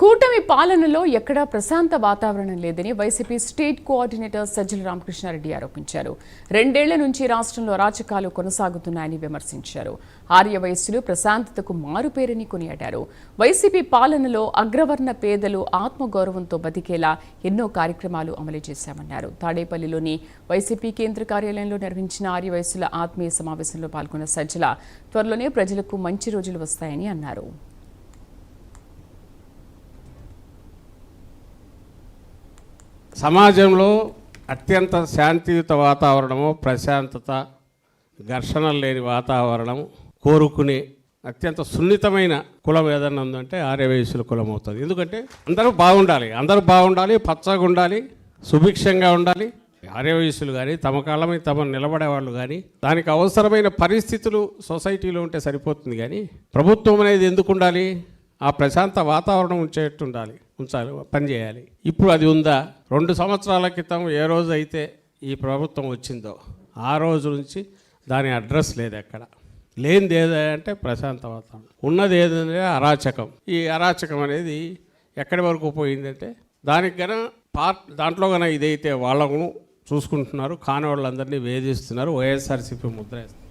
కూటమి పాలనలో ఎక్కడా ప్రశాంత వాతావరణం లేదని వైసీపీ స్టేట్ కోఆర్డినేటర్ సజ్జల రామకృష్ణారెడ్డి ఆరోపించారు. 2 ఏళ్ల నుంచి రాష్ట్రంలో అరాచకాలు కొనసాగుతున్నాయని విమర్శించారు. ఆర్య వయస్సులు ప్రశాంతతకు మారుపేరని కొనియాడారు. వైసీపీ పాలనలో అగ్రవర్ణ పేదలు ఆత్మగౌరవంతో బతికేలా ఎన్నో కార్యక్రమాలు అమలు చేశామన్నారు. తాడేపల్లిలోని వైసీపీ కేంద్ర కార్యాలయంలో నిర్వహించిన ఆర్య వయస్సుల ఆత్మీయ సమావేశంలో పాల్గొన్న సజ్జల త్వరలోనే ప్రజలకు మంచి రోజులు వస్తాయని అన్నారు. సమాజంలో అత్యంత శాంతియుత వాతావరణము, ప్రశాంతత, ఘర్షణలు లేని వాతావరణం కోరుకునే అత్యంత సున్నితమైన కులం ఏదన్నా ఉందంటే ఆర్యవైశ్యుల కులం అవుతుంది. ఎందుకంటే అందరూ బాగుండాలి, పచ్చగా ఉండాలి, సుభిక్షంగా ఉండాలి. ఆర్యవైశ్యులు కానీ తమ కాళ్ళ మీద తమ నిలబడేవాళ్ళు కానీ దానికి అవసరమైన పరిస్థితులు సొసైటీలో ఉంటే సరిపోతుంది. కానీ ప్రభుత్వం అనేది ఎందుకు ఉండాలి? ఆ ప్రశాంత వాతావరణం ఉంచాలి, పనిచేయాలి. ఇప్పుడు అది ఉందా? 2 సంవత్సరాల క్రితం ఏ రోజు అయితే ఈ ప్రభుత్వం వచ్చిందో ఆ రోజు నుంచి దాని అడ్రస్ లేదు. ఎక్కడ లేనిది ఏదంటే ప్రశాంత వాతావరణం, ఉన్నది ఏదంటే అరాచకం. ఈ అరాచకం అనేది ఎక్కడి వరకు పోయిందంటే దానికి దాంట్లో ఇదైతే వాళ్ళను చూసుకుంటున్నారు, కాని వాళ్ళందరినీ వేధిస్తున్నారు, వైఎస్ఆర్సీపీ ముద్ర వేస్తున్నారు.